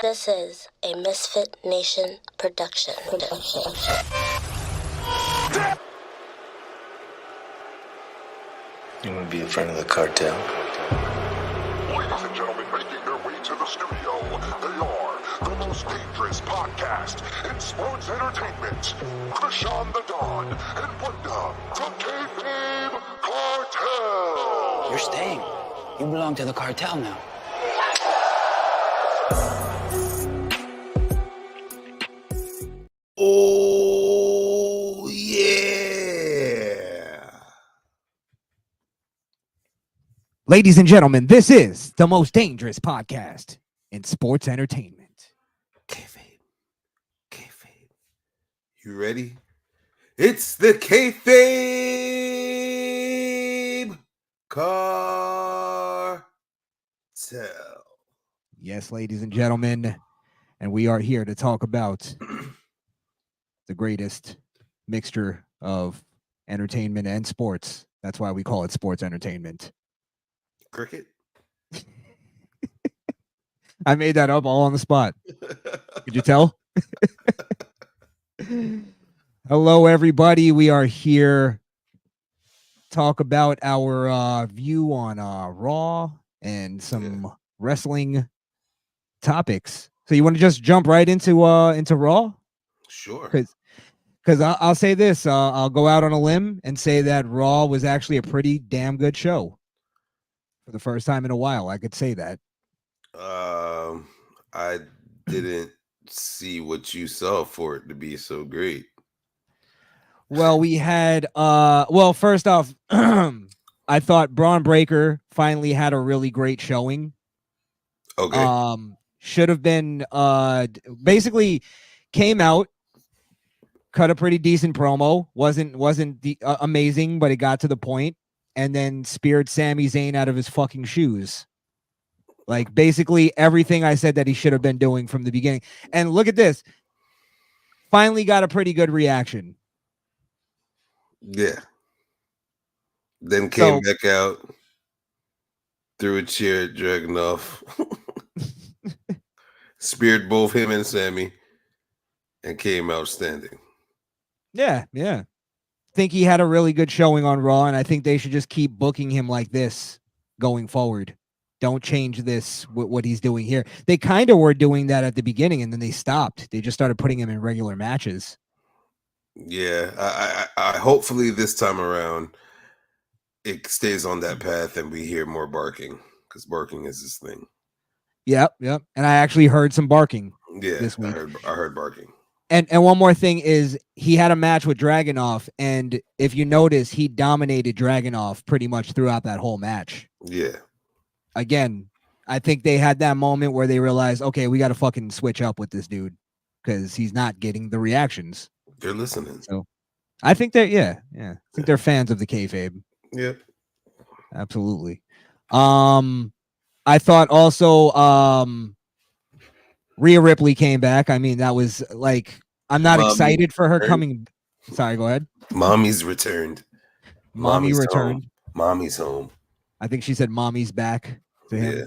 This is a Misfit Nation production. You want to be a friend of the cartel? Ladies and gentlemen, making their way to the studio, they are the most dangerous podcast in sports entertainment. Crishaun the Don and Wunda, the Kayfabe Kartel. You're staying. You belong to the cartel now. Oh, yeah. Ladies and gentlemen, this is the most dangerous podcast in sports entertainment. Kayfabe. You ready? It's the Kayfabe Kartel. Yes, ladies and gentlemen, and we are here to talk about the greatest mixture of entertainment and sports. That's why we call it sports entertainment. Cricket? I made that up all on the spot. Could you tell? Hello, everybody. We are here to talk about our view on Raw and some wrestling topics. So you want to just jump right into Raw? Sure. Because I'll say this. I'll go out on a limb and say that Raw was actually a pretty damn good show. For the first time in a while, I could say that. I didn't see what you saw for it to be so great. Well, we had first off, I thought Braun Breaker finally had a really great showing. Okay. Should have been basically came out, cut a pretty decent promo. Wasn't the amazing, but it got to the point, and then speared Sami Zayn out of his fucking shoes. Like basically everything I said that he should have been doing from the beginning. And look at this. Finally got a pretty good reaction. Yeah. Then came back out, threw a chair at Dragunov, speared both him and Sammy, and came out standing. Yeah. Think he had a really good showing on Raw, and I think they should just keep booking him like this going forward. Don't change this, what he's doing here. They kind of were doing that at the beginning, and then they stopped. They just started putting him in regular matches. Yeah, I hopefully this time around it stays on that path and we hear more barking, because barking is this thing. Yep. And I actually heard some barking. Yeah, this week. I heard barking. And one more thing is he had a match with Dragunov, and if you notice, he dominated Dragunov pretty much throughout that whole match. Yeah. Again, I think they had that moment where they realized, okay, we got to fucking switch up with this dude because he's not getting the reactions. They're listening. So I think they're, I think they're fans of the kayfabe. Yep. Absolutely. I thought also Rhea Ripley came back. I mean, that was like, I'm not excited for her coming. Sorry, go ahead. Mommy's returned. Mommy's returned. Home. Mommy's home. I think she said mommy's back to him. Yeah.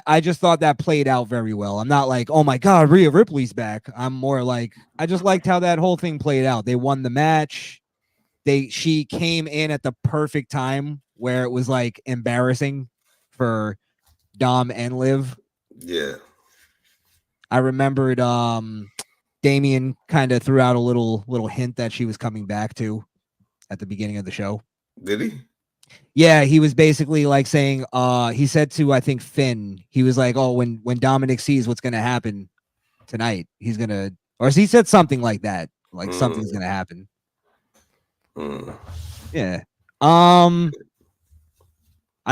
I just thought that played out very well. I'm not like, oh my God, Rhea Ripley's back. I'm more like, I just liked how that whole thing played out. They won the match. She came in at the perfect time where it was like embarrassing for Dom and Liv. Yeah. I remembered Damien kind of threw out a little hint that she was coming back to at the beginning of the show. Did he? Yeah, he was basically like saying, he said to, I think, Finn, he was like, oh, when Dominic sees what's going to happen tonight, he's going to, or he said something like that, like something's going to happen. Yeah. I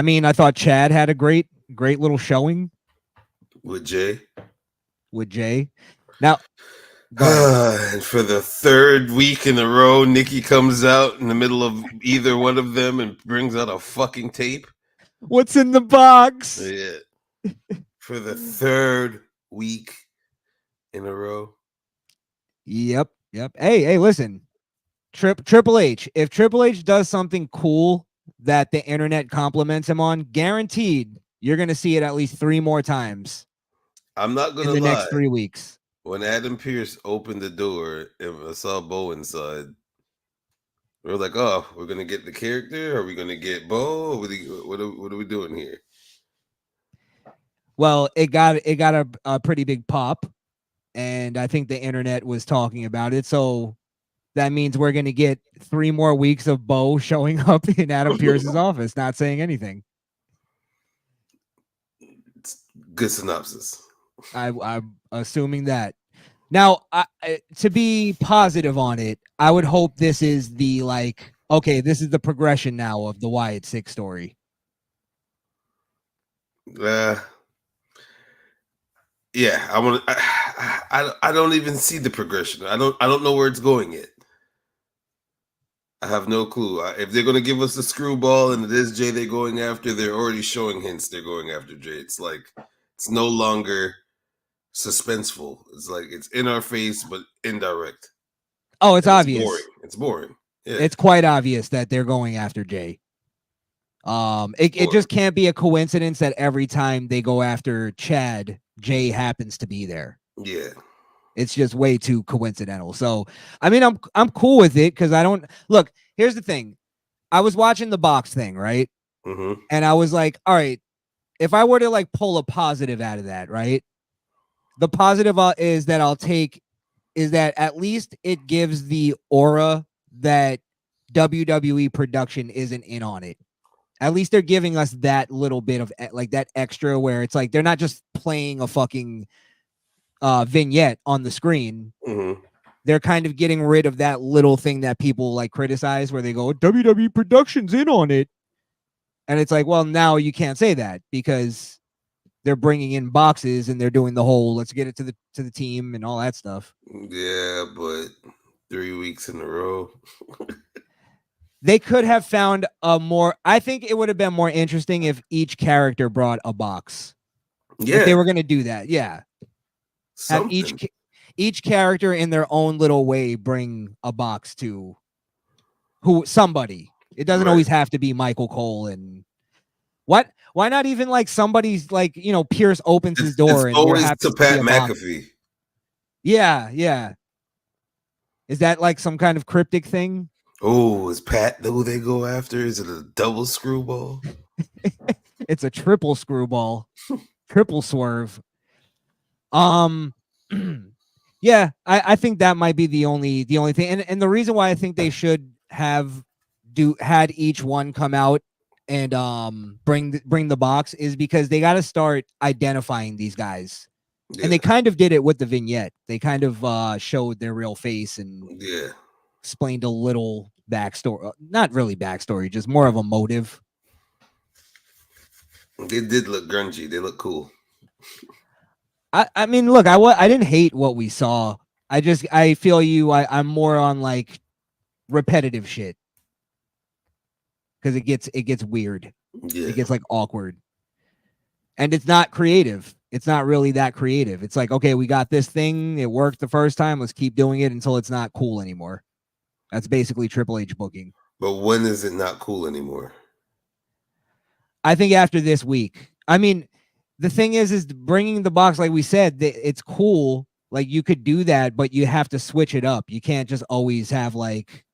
mean, I thought Chad had a great little showing. With Jay. Now, and for the third week in a row, Nikki comes out in the middle of either one of them and brings out a fucking tape. What's in the box? Yeah. For the third week in a row. Yep. Hey, listen. Triple H. If Triple H does something cool that the internet compliments him on, guaranteed you're going to see it at least 3 more times. I'm not in gonna the lie. next 3 weeks. When Adam Pierce opened the door and I saw Bo inside, we were like, "Oh, we're gonna get the character. Are we gonna get Bo? What are we doing here?" Well, it got a pretty big pop, and I think the internet was talking about it. So that means we're going to get 3 more weeks of Bo showing up in Adam Pierce's office, not saying anything. It's good synopsis. I'm assuming that. Now, to be positive on it, I would hope this is the like, okay, this is the progression now of the Wyatt Six story. Yeah, I want. I don't even see the progression. I don't know where it's going yet. I have no clue. If they're going to give us the screwball and it is Jay they're going after, they're already showing hints they're going after Jay. It's like it's no longer suspenseful. It's like it's in our face but indirect. Oh, it's And obvious. Boring. It's boring. Yeah. It's quite obvious that they're going after Jay. It just can't be a coincidence that every time they go after Chad, Jay happens to be there. Yeah. It's just way too coincidental. So, I mean, I'm cool with it because I don't look. Here's the thing: I was watching the box thing, right? Mm-hmm. And I was like, all right, if I were to like pull a positive out of that, right? The positive is that I'll take is that at least it gives the aura that WWE production isn't in on it. At least they're giving us that little bit of like that extra where it's like they're not just playing a fucking vignette on the screen. Mm-hmm. They're kind of getting rid of that little thing that people like criticize where they go, WWE production's in on it. And it's like, well, now you can't say that because they're bringing in boxes and they're doing the whole let's get it to the team and all that stuff. Yeah, but 3 weeks in a row. They could have found a more. I think it would have been more interesting if each character brought a box. Yeah, if they were going to do that. Yeah, something. have each character in their own little way bring a box to somebody. It doesn't always have to be Michael Cole and what. Why not even like somebody's like Pierce opens his door and always there to Pat McAfee. Yeah. Is that like some kind of cryptic thing? Oh, is Pat who they go after? Is it a double screwball? It's a triple screwball, triple swerve. Yeah, I think that might be the only thing, and the reason why I think they should have had each one come out and bring the box is because they got to start identifying these guys, and they kind of did it with the vignette. They kind of showed their real face and explained a little backstory, not really backstory, just more of a motive. They did look grungy. They look cool. I mean, look, I didn't hate what we saw. I feel I'm more on like repetitive shit because it gets weird. Yeah. It gets like awkward, and it's not creative. It's not really that creative. It's like, okay, we got this thing. It worked the first time. Let's keep doing it until it's not cool anymore. That's basically Triple H booking. But when is it not cool anymore? I think after this week. I mean, the thing is bringing the box, like we said, it's cool. Like you could do that, but you have to switch it up. You can't just always have like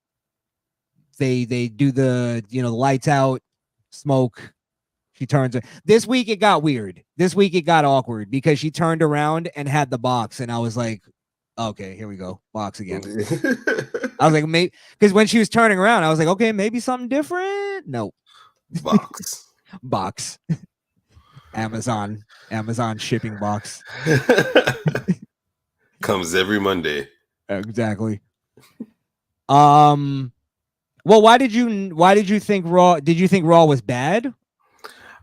they do the the lights out, smoke. She turns it. This week it got weird. This week it got awkward because she turned around and had the box, and I was like, okay, here we go, box again. I was like, maybe because when she was turning around, I was like, okay, maybe something different. No, box. Amazon shipping box comes every Monday. Exactly. Well, why did you think Raw? Did you think Raw was bad?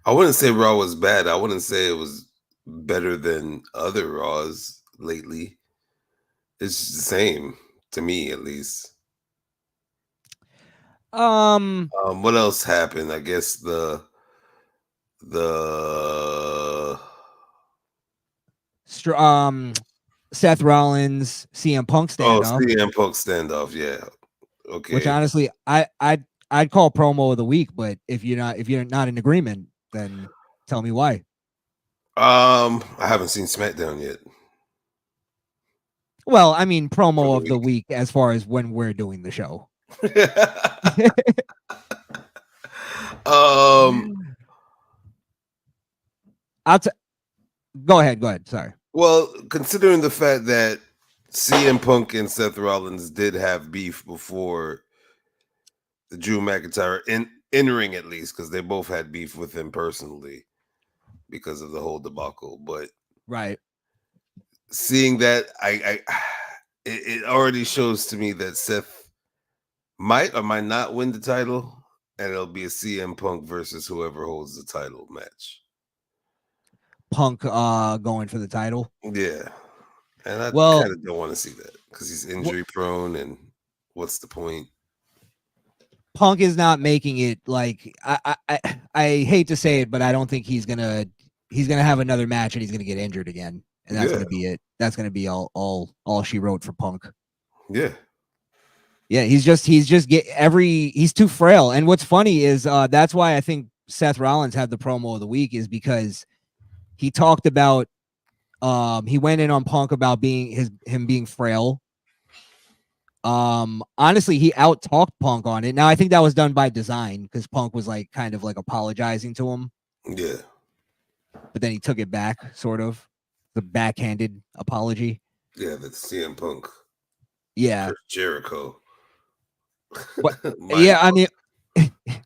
I wouldn't say Raw was bad. I wouldn't say it was better than other Raws lately. It's the same to me, at least. What else happened? I guess the Seth Rollins CM Punk standoff. Oh, CM Punk standoff, yeah. Okay. Which honestly, I'd call promo of the week, but if you're not in agreement, then tell me why. I haven't seen SmackDown yet. Well, I mean, promo For of the the week as far as when we're doing the show. um, Go ahead. Sorry. well, considering the fact that CM Punk and Seth Rollins did have beef before the Drew McIntyre in ring, at least, because they both had beef with him personally because of the whole debacle. But Right. seeing that, it already shows to me that Seth might or might not win the title, and it'll be a CM Punk versus whoever holds the title match. Punk going for the title. Yeah, and I Well, kind of don't want to see that because he's injury prone, and what's the point? Punk is not making it like I hate to say it, but I don't think he's gonna have another match and he's gonna get injured again, and that's gonna be it. That's gonna be all she wrote for Punk. Yeah, Yeah, he's too frail. And what's funny is that's why I think Seth Rollins had the promo of the week, is because he talked about he went in on Punk about him being frail. Honestly, he out-talked Punk on it. Now I think that was done by design because Punk was like kind of like apologizing to him. yeah, But then he took it back, sort of. The backhanded apology. yeah. That's CM Punk. Yeah. Chris Jericho. What? Yeah, I mean,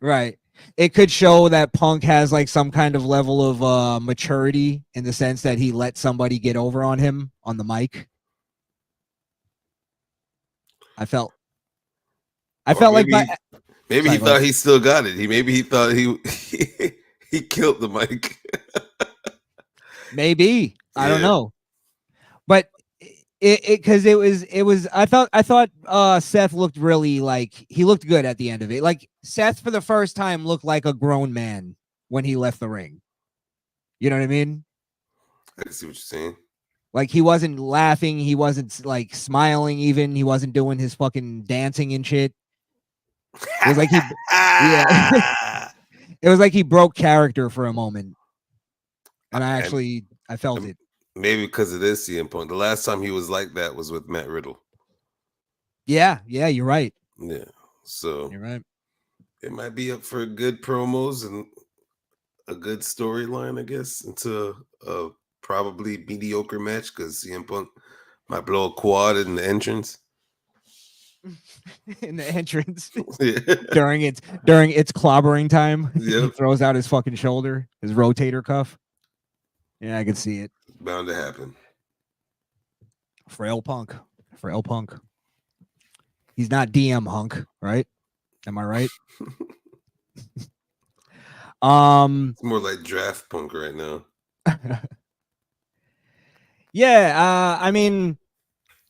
right. It could show that Punk has like some kind of level of maturity in the sense that he let somebody get over on him on the mic. I felt like maybe he thought he still got it. Maybe he thought he killed the mic. maybe I don't know, but it was I thought Seth looked really like he looked good at the end of it. Like Seth for the first time looked like a grown man when he left the ring. You know what I mean? I can see what you're saying. Like he wasn't laughing, he wasn't like smiling, even he wasn't doing his fucking dancing and shit. It was like it was like he broke character for a moment, and I felt it. Maybe because it is CM Punk. The last time he was like that was with Matt Riddle. Yeah, you're right. Yeah, so You're right. It might be up for good promos and a good storyline, I guess, into a probably mediocre match because CM Punk might blow a quad in the entrance. In the entrance Yeah. during its clobbering time. Yep. He throws out his fucking shoulder, his rotator cuff. Yeah, I can see it. Bound to happen. Frail Punk. He's not DM Hunk, right? Am I right? It's more like draft Punk right now. Yeah, I mean,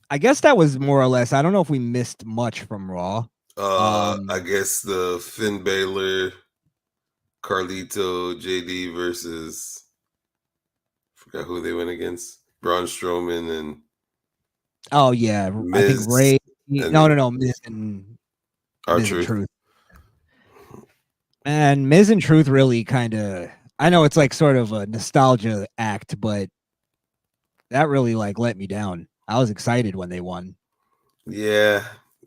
I guess that was more or less. I don't know if we missed much from Raw. I guess the Finn Balor, Carlito, JD versus forgot who they went against. Braun Strowman and oh yeah, Miz I think Ray. No, Miz and Truth. And Miz and Truth really kind of. I know it's like sort of a nostalgia act, but that really like let me down. I was excited when they won. Yeah,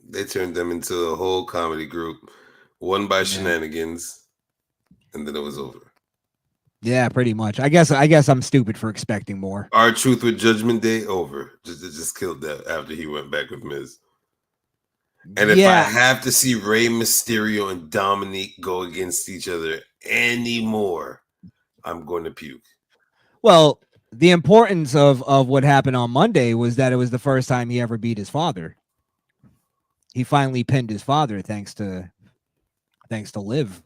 they turned them into a whole comedy group, won by shenanigans, and then it was over. Yeah, pretty much. I guess I'm stupid for expecting more. R-Truth with Judgment Day over. Just killed that after he went back with Miz. And if I have to see Rey Mysterio and Dominique go against each other anymore, I'm going to puke. Well, the importance of what happened on Monday was that it was the first time he ever beat his father. He finally pinned his father thanks to Liv.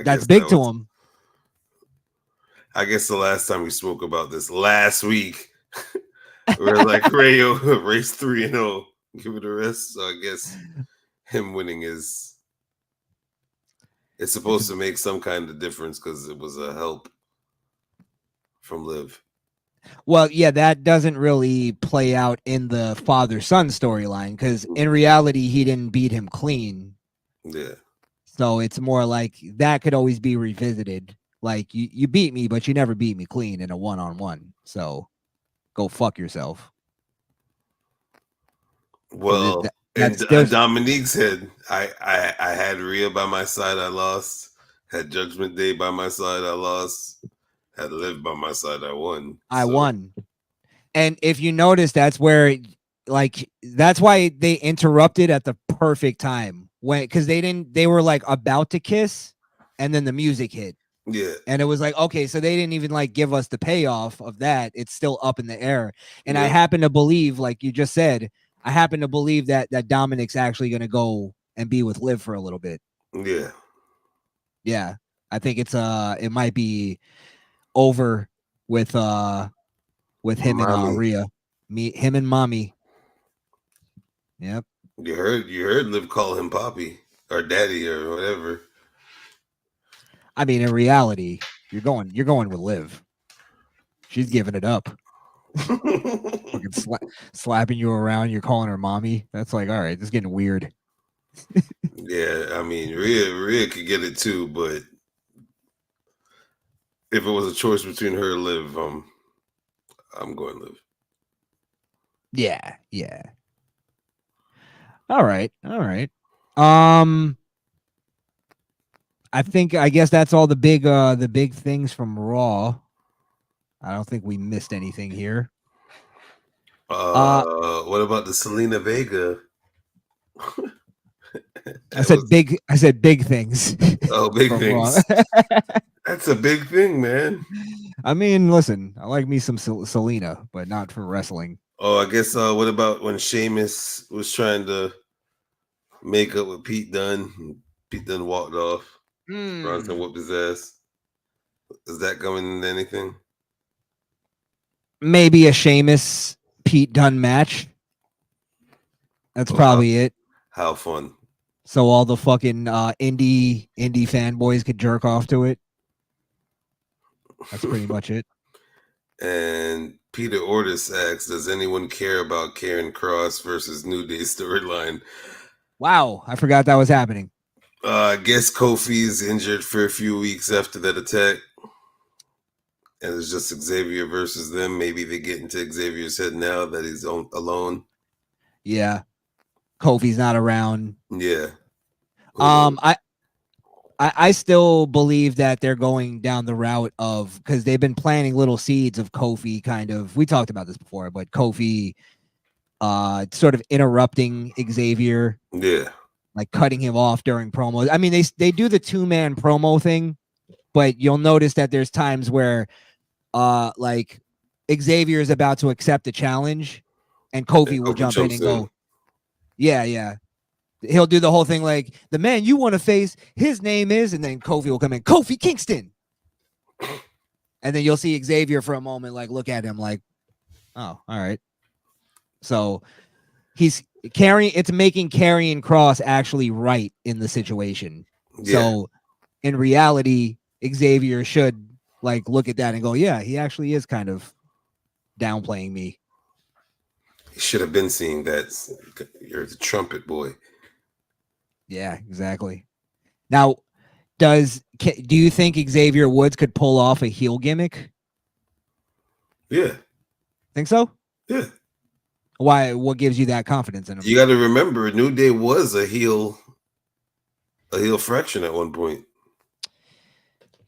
That's big to him. I guess the last time we spoke about this last week, we're like Rayo race 3-0. Give it a rest. So I guess him winning it's supposed to make some kind of difference because it was a help from Liv. Well, yeah, that doesn't really play out in the father-son storyline because in reality, he didn't beat him clean. Yeah. So it's more like that could always be revisited. Like you beat me, but you never beat me clean in a 1-on-1. So go fuck yourself. Well, and There's Dominique said, I had Rhea by my side, I lost. Had Judgment Day by my side, I lost. Had Liv by my side, I won. I won. And if you notice, that's where, like, that's why they interrupted at the perfect time because they were like about to kiss, and then the music hit. Yeah. And it was like, okay, so they didn't even like give us the payoff of that. It's still up in the air. And I happen to believe, like you just said, I happen to believe that Dominic's actually going to go and be with Liv for a little bit. Yeah. Yeah. I think it might be over with him Mommy. And Rhea. Him and Mommy. Yep. You heard Liv call him Poppy or Daddy or whatever. I mean, in reality, you're going with Liv. She's giving it up. Fucking slapping you around, you're calling her mommy. That's like, all right, this is getting weird. Yeah, I mean, Rhea could get it too, but if it was a choice between her and Liv, I'm going Liv. Yeah. All right. I guess that's all the big things from Raw. I don't think we missed anything here. What about the Selena Vega? I said big things. Oh, big things. That's a big thing, man. I mean, listen, I like me some Selena, but not for wrestling. Oh, I guess what about when Sheamus was trying to make up with Pete Dunne? Pete Dunne walked off. Bronson whooped his ass. Is that coming into anything? Maybe a Sheamus Pete Dunne match. That's probably it. How fun. So all the fucking indie fanboys could jerk off to it. That's pretty much it. And Peter Ortiz asks, does anyone care about Karen Cross versus New Day storyline? Wow, I forgot that was happening. I guess Kofi's injured for a few weeks after that attack. And it's just Xavier versus them. Maybe they get into Xavier's head now that he's alone. Yeah. Kofi's not around. Yeah. I still believe that they're going down the route of, because they've been planting little seeds of Kofi kind of, we talked about this before, but Kofi sort of interrupting Xavier. Yeah. Like cutting him off during promos. I mean, they do the 2-man promo thing, but you'll notice that there's times where like Xavier is about to accept the challenge and Kofi will jump in and go, yeah. He'll do the whole thing like, the man you want to face, his name is, and then Kofi will come in, Kofi Kingston. And then you'll see Xavier for a moment, like look at him like, oh, all right. So it's making Karrion Kross actually right in the situation. Yeah. So in reality, Xavier should like look at that and go, yeah, he actually is kind of downplaying me. He should have been seeing that. You're the trumpet boy. Yeah, exactly. Now, do you think Xavier Woods could pull off a heel gimmick? Yeah. Think so? Yeah. Why? What gives you that confidence in him? You got to remember, New Day was a heel fraction at one point.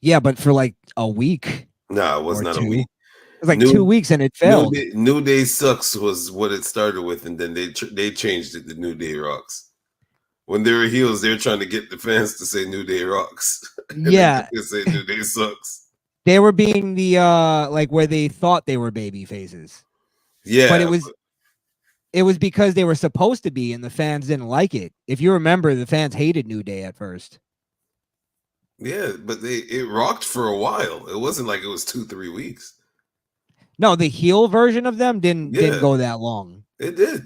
Yeah, but for like a week. No, it was not a week. It was like 2 weeks and it failed. New Day sucks was what it started with, and then they changed it to New Day rocks. When they were heels, they were trying to get the fans to say New Day rocks. Yeah, they say New Day sucks. They were being the like where they thought they were baby faces. Yeah, but it was because they were supposed to be, and the fans didn't like it. If you remember, the fans hated New Day at first. Yeah, but it rocked for a while. It wasn't like it was 2-3 weeks. No, the heel version of them didn't go that long. It did.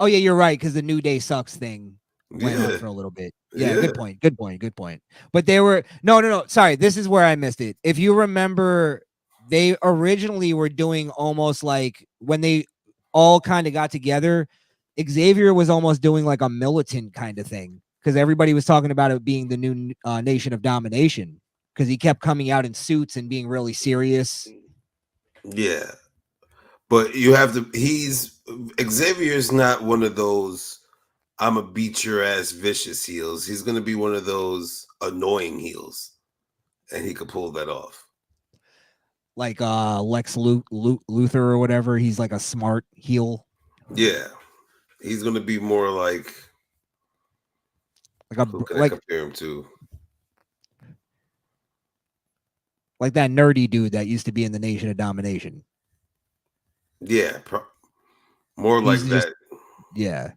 Oh yeah, you're right, because the New Day sucks thing went on for a little bit. Yeah, good point. But they were no. Sorry, this is where I missed it. If you remember, they originally were doing almost like when they all kind of got together, Xavier was almost doing like a militant kind of thing. because everybody was talking about it being the new Nation of Domination because he kept coming out in suits and being really serious. Yeah. But you have to, Xavier's not one of those, I'm a beat your ass vicious heels. He's going to be one of those annoying heels. And he could pull that off. Like Lex Luthor or whatever. He's like a smart heel. Yeah. He's going to be more like who can I compare him to? Like that nerdy dude that used to be in the Nation of Domination. Yeah. More like that. Yeah.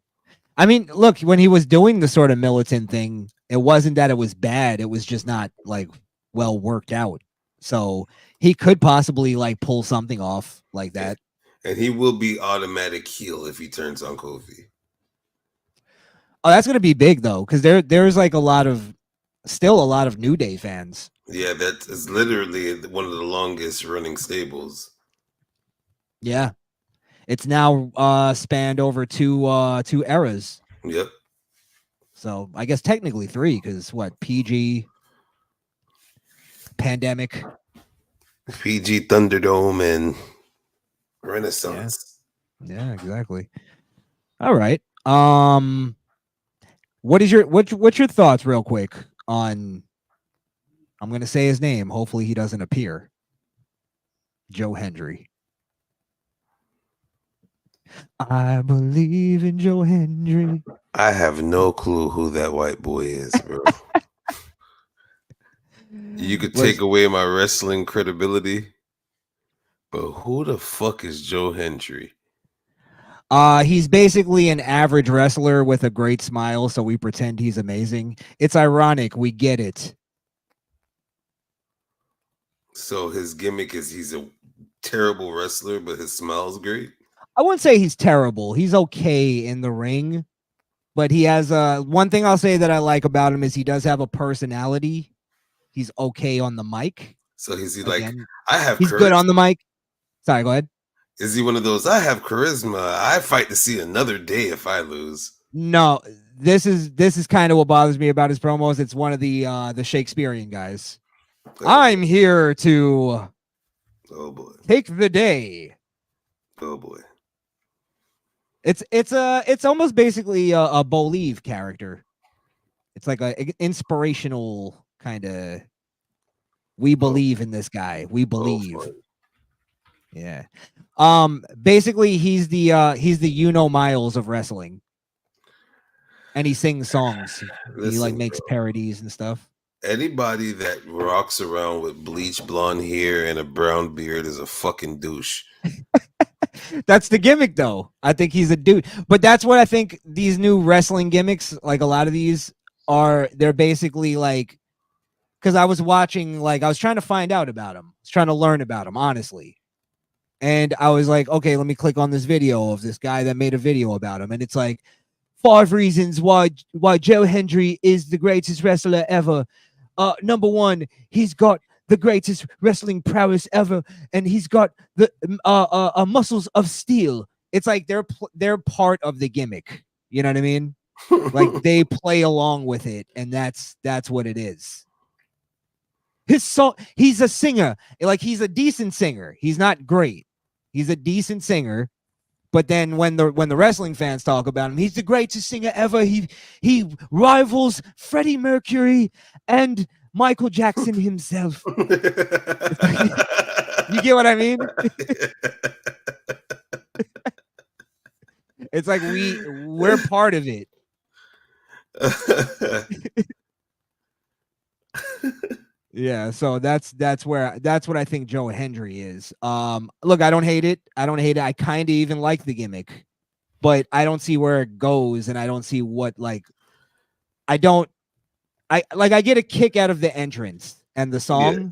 I mean, look, when he was doing the sort of militant thing, it wasn't that it was bad. It was just not like well worked out. So he could possibly like pull something off like that. And he will be automatic heel if he turns on Kofi. Oh, that's going to be big though. Cause there's like still a lot of New Day fans. Yeah. That is literally one of the longest running stables. Yeah. It's now spanned over two eras. Yep. So I guess technically 3, because what, PG, Pandemic, PG, Thunderdome, and Renaissance. Yeah, exactly. All right. What's your thoughts, real quick, on? I'm gonna say his name. Hopefully, he doesn't appear. Joe Hendry. I believe in Joe Hendry. I have no clue who that white boy is, bro. You could take away my wrestling credibility, but who the fuck is Joe Hendry? He's basically an average wrestler with a great smile, so we pretend he's amazing. It's ironic, we get it. So his gimmick is he's a terrible wrestler, but his smile's great. I wouldn't say he's terrible. He's okay in the ring, but he has one thing I'll say that I like about him is he does have a personality. He's okay on the mic. So is he like, I have he's good on the mic. Sorry, go ahead. Is he one of those, I have charisma, I fight to see another day if I lose? No, this is kind of what bothers me about his promos. It's one of the Shakespearean guys. Oh, I'm here to take the day. Oh boy. It's almost basically a Bolieve character. It's like an inspirational kind of. We believe in this guy. We believe. Yeah. Basically, he's the Miles of wrestling, and he sings songs. Listen, he like makes parodies and stuff. Anybody that rocks around with bleach blonde hair and a brown beard is a fucking douche. That's the gimmick, though. I think he's a dude. But that's what I think these new wrestling gimmicks, like a lot of these, they're basically like, because I was watching, like, I was trying to find out about him. I was trying to learn about him, honestly. And I was like, okay, let me click on this video of this guy that made a video about him. And it's like 5 reasons why Joe Hendry is the greatest wrestler ever. Number 1, he's got the greatest wrestling prowess ever, and he's got the muscles of steel. It's like they're part of the gimmick. You know what I mean? Like they play along with it, and that's what it is. His song, he's a singer. Like he's a decent singer. He's not great. He's a decent singer. But then when the wrestling fans talk about him, he's the greatest singer ever. He rivals Freddie Mercury and Michael Jackson himself. You get what I mean? It's like we're part of it. Yeah, so that's what I think Joe Hendry is. Look, I don't hate it. I kind of even like the gimmick, but I don't see where it goes, and I don't see what I get a kick out of the entrance and the song, yeah.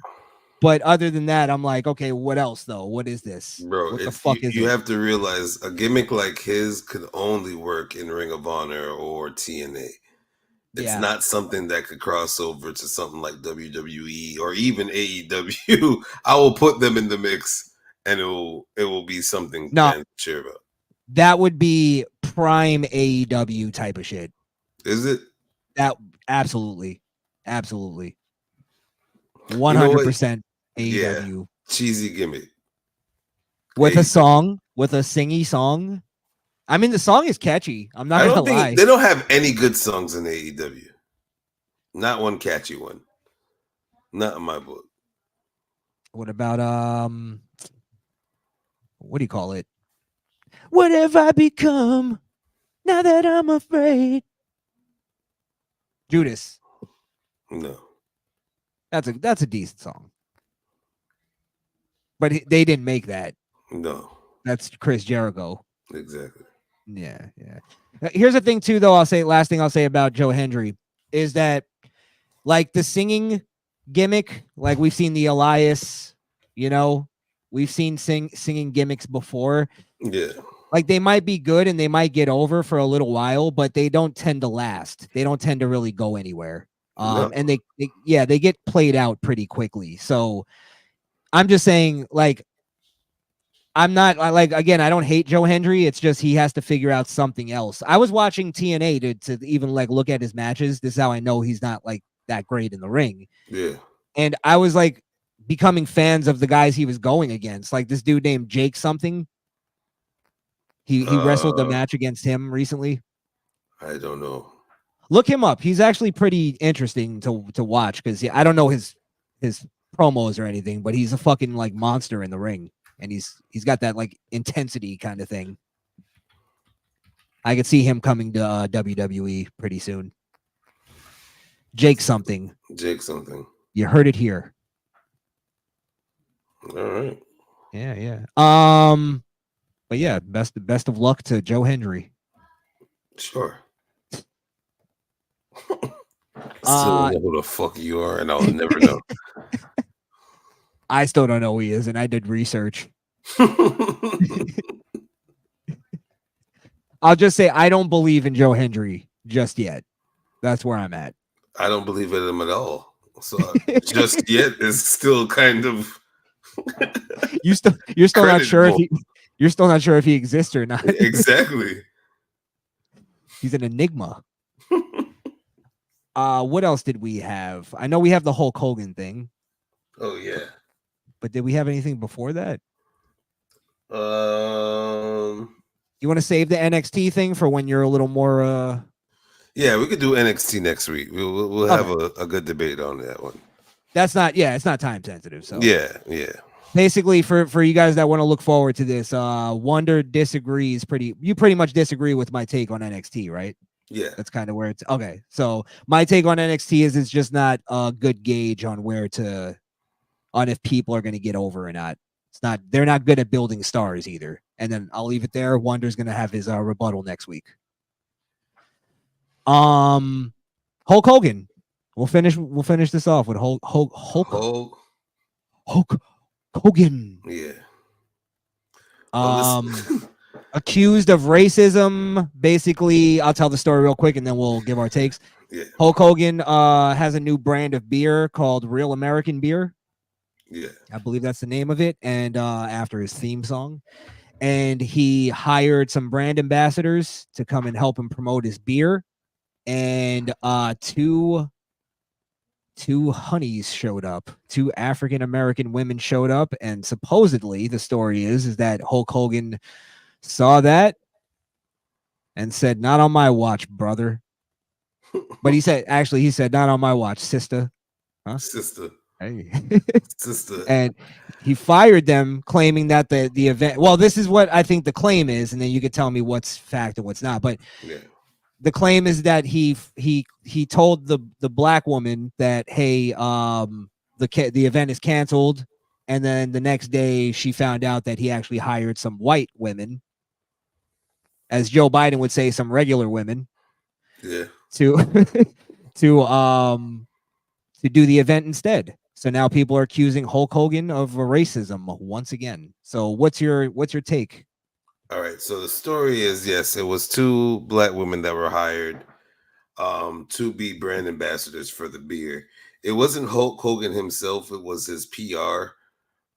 But other than that, I'm like, okay, what else though? What is this? Bro, what the fuck is it? You have to realize a gimmick like his could only work in Ring of Honor or TNA. It's not something that could cross over to something like WWE or even AEW. I will put them in the mix, and it will be something to cheer about. That would be prime AEW type of shit. Is it? That absolutely. 100% You know what? Yeah, AEW cheesy gimmick. with a AEW. song, with a singy song. I mean, the song is catchy. I'm not I gonna don't think lie. they don't have any good songs in AEW. Not one catchy one. Not in my book. What about what do you call it? What have I become now that I'm afraid? Judas. No. That's a decent song. But they didn't make that. No. That's Chris Jericho. Exactly. Yeah. Here's the thing too, though. Last thing I'll say about Joe Hendry is that, like, the singing gimmick, like we've seen the Elias, we've seen singing gimmicks before. Yeah. Like, they might be good and they might get over for a little while, but they don't tend to last. They don't tend to really go anywhere. No. And they get played out pretty quickly. So I'm just saying, like, again, I don't hate Joe Hendry. It's just he has to figure out something else. I was watching TNA to even like look at his matches. This is how I know he's not like that great in the ring. Yeah. And I was like becoming fans of the guys he was going against. Like this dude named Jake something. He wrestled the match against him recently. I don't know. Look him up. He's actually pretty interesting to watch because I don't know his promos or anything, but he's a fucking like monster in the ring. And he's got that like intensity kind of thing. I could see him coming to WWE pretty soon. Jake something. You heard it here. All right. Yeah. But yeah, best of luck to Joe Hendry. Sure. Still know who the fuck you are, and I'll never know. I still don't know who he is, and I did research. I'll just say I don't believe in Joe Hendry just yet. That's where I'm at. I don't believe in him at all. So just yet is still kind of. You're still not sure if he exists or not. Exactly. He's an enigma. What else did we have? I know we have the Hulk Hogan thing. Oh yeah. But did we have anything before that? You want to save the NXT thing for when you're a little more Yeah, we could do NXT next week. We'll have a good debate on that one. That's not it's not time sensitive. So yeah. Basically, for you guys that want to look forward to this, Wunda disagrees you pretty much disagree with my take on NXT, right? Yeah. That's kind of where it's okay. So my take on NXT is it's just not a good gauge on if people are going to get over or not. They're not good at building stars either. And then I'll leave it there. Wunder's going to have his rebuttal next week. Hulk Hogan. We'll finish this off with Hulk Hogan. Yeah. Accused of racism. Basically, I'll tell the story real quick and then we'll give our takes. Yeah. Hulk Hogan has a new brand of beer called Real American Beer. Yeah. I believe that's the name of it. And after his theme song. And he hired some brand ambassadors to come and help him promote his beer. And two honeys showed up. Two African American women showed up, and supposedly the story is that Hulk Hogan saw that and said, "Not on my watch, brother." But he said, "Not on my watch, sister." Huh? Sister. Hey. Sister. And he fired them, claiming that the event. Well, this is what I think the claim is, and then you could tell me what's fact and what's not. But yeah. The claim is that he told the black woman that, hey, the event is canceled, and then the next day she found out that he actually hired some white women, as Joe Biden would say, some regular women, yeah, to do the event instead. So now people are accusing Hulk Hogan of racism once again. So what's your take? All right. So the story is, yes, it was two black women that were hired to be brand ambassadors for the beer. It wasn't Hulk Hogan himself. It was his PR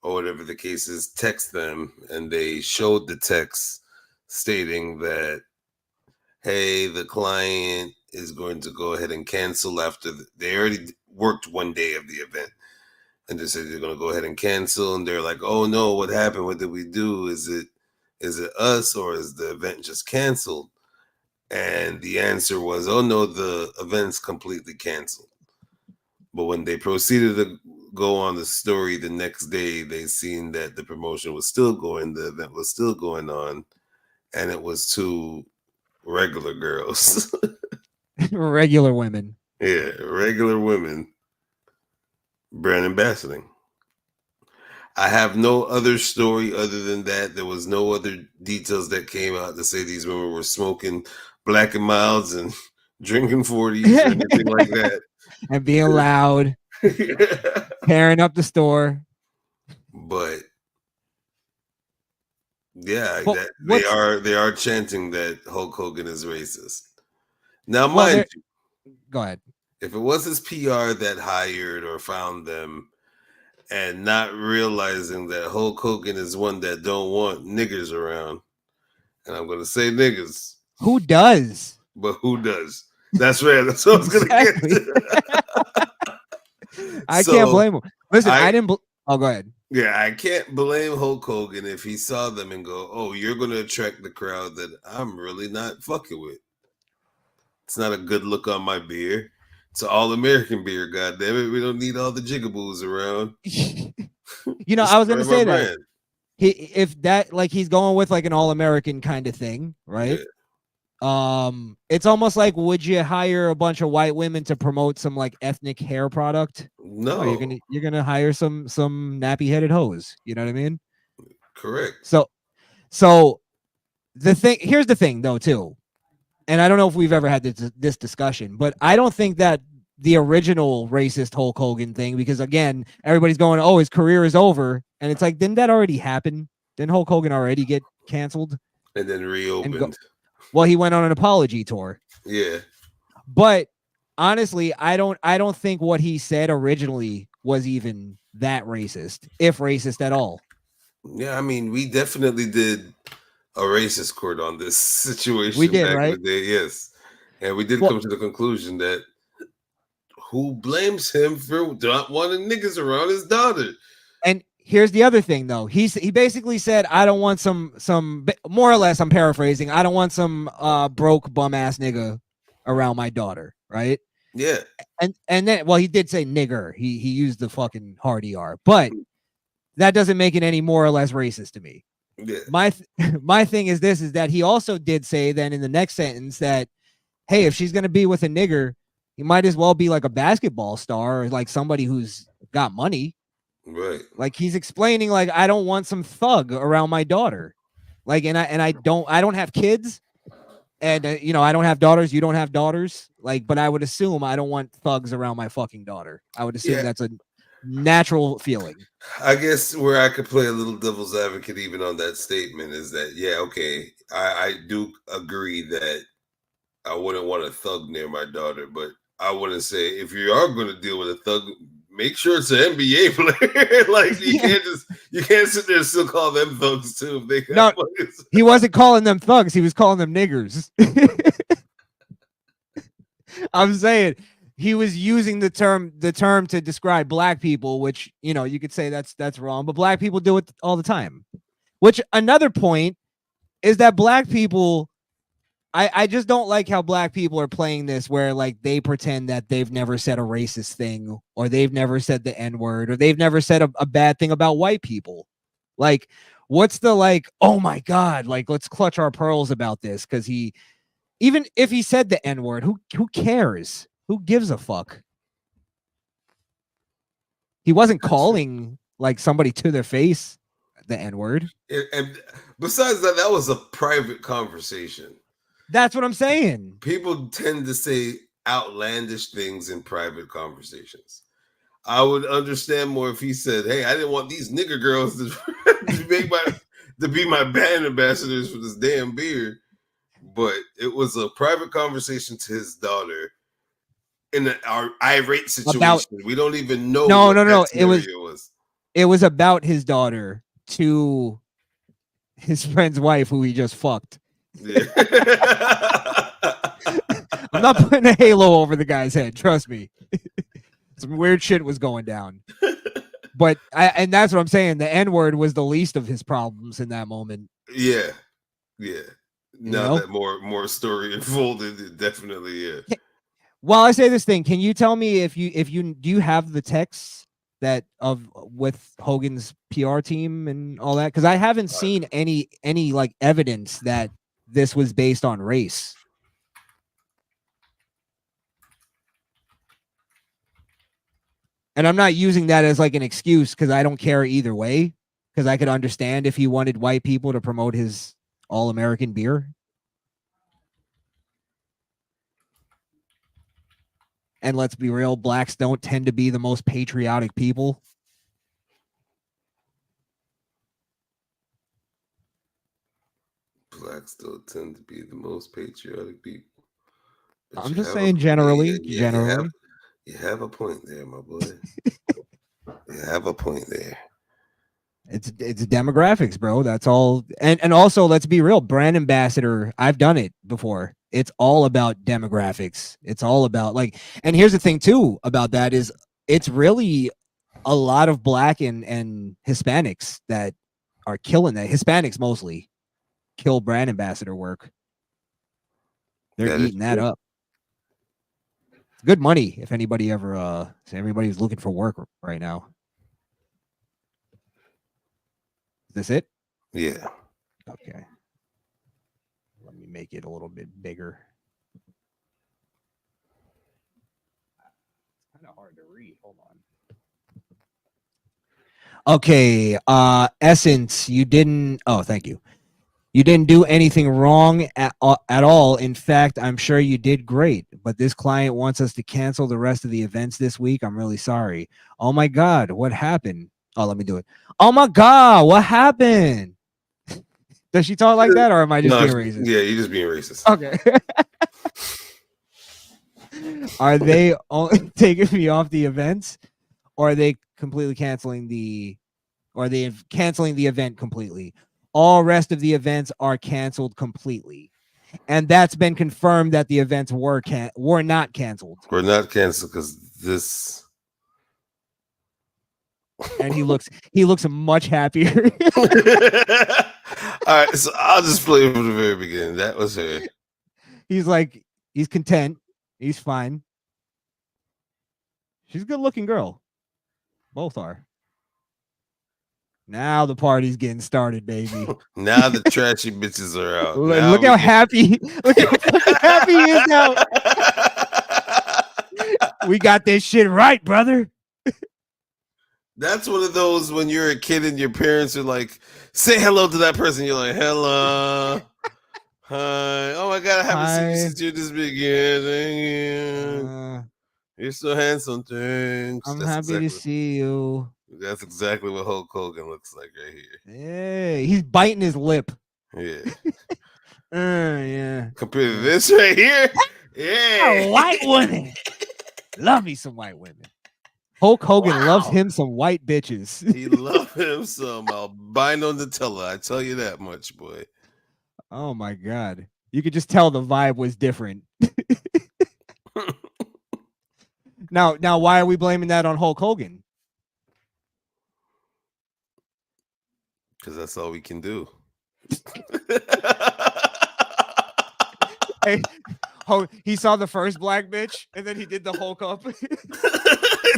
or whatever the case is. Text them, and they showed the text stating that, hey, the client is going to go ahead and cancel after they already worked one day of the event. And they said they're going to go ahead and cancel. And they're like, oh no, what happened? What did we do? Is it us, or is the event just canceled? And the answer was, oh no, the event's completely canceled. But when they proceeded to go on the story the next day, they seen that the promotion was still going, the event was still going on, and it was 2 regular girls. Regular women. Yeah, regular women brand ambassadoring. I have no other story other than that. There was no other details that came out to say these women were smoking Black and Milds and drinking 40s or anything like that. And being loud, tearing up the store. But yeah, But they are chanting that Hulk Hogan is racist. Now, mind you, go ahead. If it was his PR that hired or found them, and not realizing that Hulk Hogan is one that don't want niggers around, and I'm going to say niggers. Who does? But who does? That's right. That's what I was going to get to. I can't blame him. Listen, I didn't. Oh, go ahead. Yeah, I can't blame Hulk Hogan if he saw them and go, "Oh, you're going to attract the crowd that I'm really not fucking with. It's not a good look on my beer. It's an all-American beer, goddammit. We don't need all the jigaboos around." You know, I was going to say that. If that, like, he's going with like an all-American kind of thing, right? Yeah. It's almost like, would you hire a bunch of white women to promote some like ethnic hair product? No, you're gonna hire some nappy-headed hoes. You know what I mean? Correct. So here's the thing though too, and I don't know if we've ever had this discussion, but I don't think that the original racist Hulk Hogan thing, because again, everybody's going, oh, his career is over, and it's like, didn't that already happen? Didn't Hulk Hogan already get canceled and then reopened? Well, he went on an apology tour. Yeah. But honestly, I don't think what he said originally was even that racist, if racist at all. Yeah, I mean, we definitely did a racist court on this situation. We did, back right? in the day, yes. And we did come to the conclusion that who blames him for not wanting niggas around his daughter? And here's the other thing, though. He basically said, I don't want some more or less, I'm paraphrasing, I don't want some broke bum ass nigga around my daughter, right? Yeah. And then, well, he did say nigger. He used the fucking hard ER, but that doesn't make it any more or less racist to me. Yeah. My thing is this, is that he also did say then in the next sentence that, hey, if she's gonna be with a nigger, you might as well be like a basketball star or like somebody who's got money. Right. Like he's explaining, like, I don't want some thug around my daughter. Like, and I don't have kids, and you know, I don't have daughters. You don't have daughters. Like, but I would assume I don't want thugs around my fucking daughter. I would assume that's a natural feeling. I guess where I could play a little devil's advocate even on that statement is that, yeah, okay, I do agree that I wouldn't want a thug near my daughter, but I wouldn't say, if you are going to deal with a thug, make sure it's an NBA player. Like, you can't sit there and still call them thugs too. If they got he wasn't calling them thugs. He was calling them niggers. I'm saying he was using the term to describe black people, which, you know, you could say that's wrong, but black people do it all the time. Which another point is that black people, I just don't like how black people are playing this, where like they pretend that they've never said a racist thing, or they've never said the N-word, or they've never said a bad thing about white people. Like, what's the, like, oh my God, like, let's clutch our pearls about this, because even if he said the N-word, who cares? Who gives a fuck? He wasn't calling like somebody to their face the N-word. And besides that, that was a private conversation. That's what I'm saying. People tend to say outlandish things in private conversations. I would understand more if he said, hey, I didn't want these nigger girls to be my brand ambassadors for this damn beer. But it was a private conversation to his daughter in our irate situation. We don't even know. No. It was about his daughter to his friend's wife, who he just fucked. Yeah. I'm not putting a halo over the guy's head. Trust me. Some weird shit was going down. But and that's what I'm saying. The N-word was the least of his problems in that moment. Yeah. Yeah. Now know? that more story unfolded, it definitely, yeah. Well, I say this thing. Can you tell me if you do you have the texts that of with Hogan's PR team and all that? Because I haven't seen any like evidence that this was based on race. And I'm not using that as like an excuse because I don't care either way. Because I could understand if he wanted white people to promote his all-American beer. And let's be real, blacks don't tend to be the most patriotic people. Blacks still tend to be the most patriotic people. But I'm just saying generally. You have a point there, my boy. You have a point there. It's demographics, bro. That's all. And also, let's be real, brand ambassador, I've done it before. It's all about demographics. It's all about like, and here's the thing too about that is it's really a lot of black and Hispanics that are killing that. Hispanics mostly kill brand ambassador work. They're eating that up. It's good money if anybody ever everybody's looking for work right now. Is this it? Yeah. Okay. Let me make it a little bit bigger. It's kind of hard to read. Hold on. Okay. Essence, you didn't. Oh, thank you. You didn't do anything wrong at all. In fact, I'm sure you did great. But this client wants us to cancel the rest of the events this week. I'm really sorry. Oh my God, what happened? Oh, let me do it. Oh my God, what happened? Does she talk like that, or am I just being racist? Yeah, you're just being racist. Okay. Are they taking me off the events, or are they completely canceling the, or are they canceling the event completely? All rest of the events are canceled completely, and that's been confirmed that the events were not canceled. We're not canceled because this. And he looks much happier. All right, so I'll just play from the very beginning. That was her. He's like, he's content. He's fine. She's a good looking girl. Both are. Now the party's getting started, baby. Now the trashy bitches are out. Look how happy. Look how happy he is now. We got this shit right, brother. That's one of those when you're a kid and your parents are like, say hello to that person. You're like, hello. Hi. Oh my God, I haven't seen you since you're this big. Yeah, thank you. You're so handsome. Thanks. I'm happy to see you. That's exactly what Hulk Hogan looks like right here. Yeah, he's biting his lip. Yeah. Yeah. Compared to this right here. Yeah. White women. Love me some white women. Hulk Hogan loves him some white bitches. He loves him some albino Nutella. I tell you that much, boy. Oh my God. You could just tell the vibe was different. Now, why are we blaming that on Hulk Hogan? Because that's all we can do. Hey, he saw the first black bitch, and then he did the Hulk up.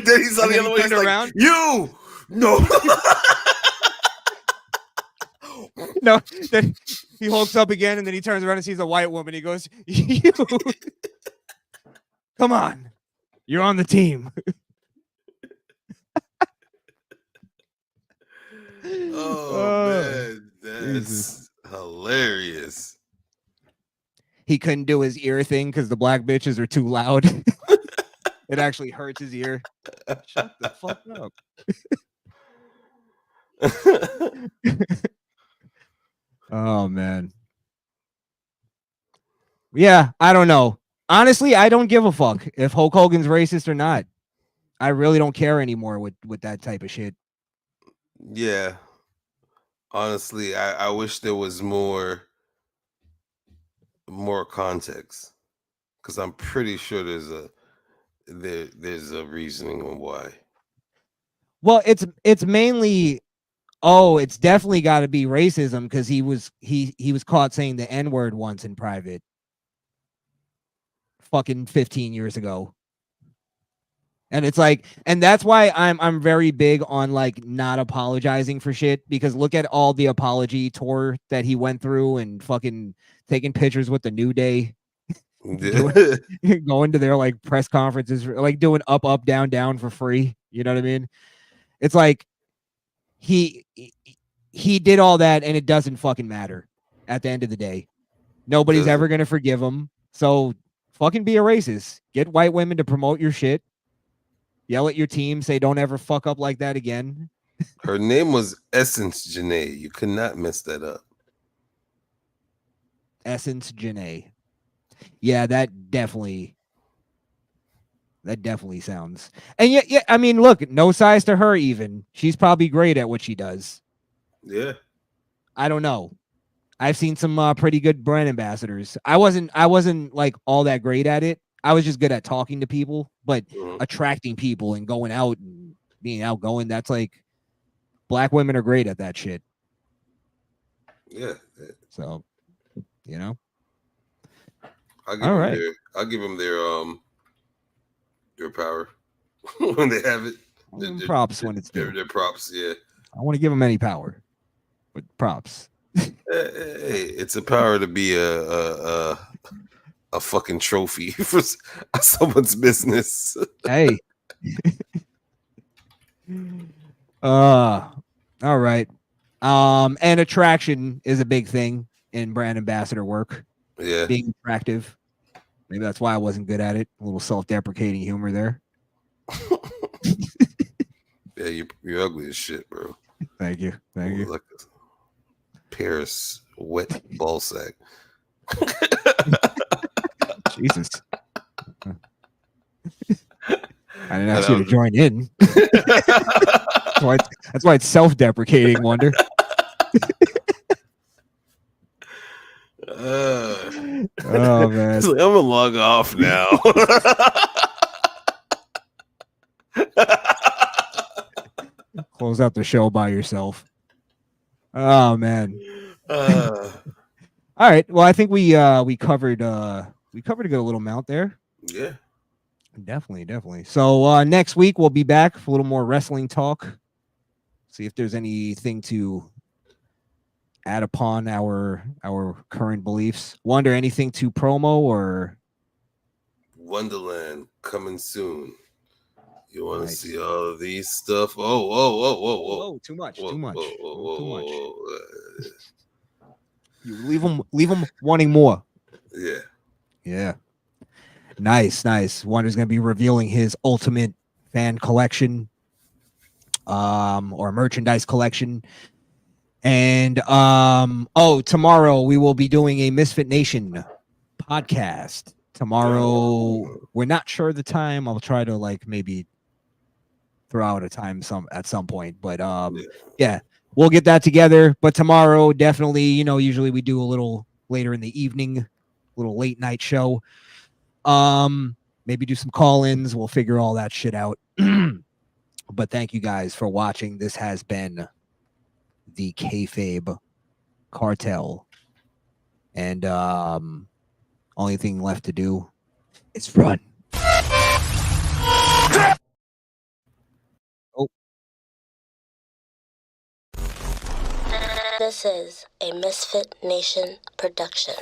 Then he saw the other way. He's around. Like, you no. No, then he hulks up again, and then he turns around and sees a white woman. He goes, "You, come on, you're on the team." Man, that's hilarious. He couldn't do his ear thing because the black bitches are too loud. It actually hurts his ear. Shut the fuck up. Oh man. Yeah, I don't know. Honestly, I don't give a fuck if Hulk Hogan's racist or not. I really don't care anymore with that type of shit. Yeah. Honestly, I wish there was more context. Because I'm pretty sure there's a reasoning on why. Well, it's mainly it's definitely got to be racism because he was caught saying the N-word once in private. Fucking 15 years ago. And it's like, and that's why I'm very big on like not apologizing for shit, because look at all the apology tour that he went through and fucking taking pictures with the New Day, going to their like press conferences, like doing up, down, down for free. You know what I mean? It's like he did all that and it doesn't fucking matter at the end of the day. Nobody's ever going to forgive him. So fucking be a racist. Get white women to promote your shit. Yell at your team, say don't ever fuck up like that again. Her name was Essence Janae. You could not mess that up. Essence Janae. Yeah, that definitely sounds. And yeah, I mean, look, no size to her even. She's probably great at what she does. Yeah. I don't know. I've seen some pretty good brand ambassadors. I wasn't like all that great at it. I was just good at talking to people, but attracting people and going out and being outgoing, that's like black women are great at that shit. Yeah. So, you know. I'll give them their power when they have it. Their props when it's due. Their props, yeah. I want to give them any power, but props. Hey, it's a power to be a fucking trophy for someone's business. Hey. All right. And attraction is a big thing in brand ambassador work. Yeah. Being attractive. Maybe that's why I wasn't good at it. A little self-deprecating humor there. Yeah, you're ugly as shit, bro. Thank you. Like a Paris wet ball sack. Jesus. I didn't ask you to join in. That's why it's self-deprecating, Wonder. Oh man. Like, I'm gonna log off now. Close out the show by yourself. Oh man. All right. Well, I think we covered a good little amount there. Yeah. Definitely. So next week we'll be back for a little more wrestling talk. See if there's anything to add upon our current beliefs. Wonder, anything to promo or Wonderland coming soon. You want to see all of these stuff? Whoa! Too much. Whoa. You leave them wanting more. Yeah. Nice. Wonder's gonna be revealing his ultimate fan collection, or merchandise collection. And tomorrow we will be doing a Misfit Nation podcast. Tomorrow, we're not sure the time. I'll try to like maybe throw out a time at some point, but yeah, we'll get that together. But tomorrow, definitely, usually we do a little later in the evening, little late night show. Maybe do some call-ins. We'll figure all that shit out. But thank you guys for watching. This has been the Kayfabe Kartel, and only thing left to do is run. This is a Misfit Nation production.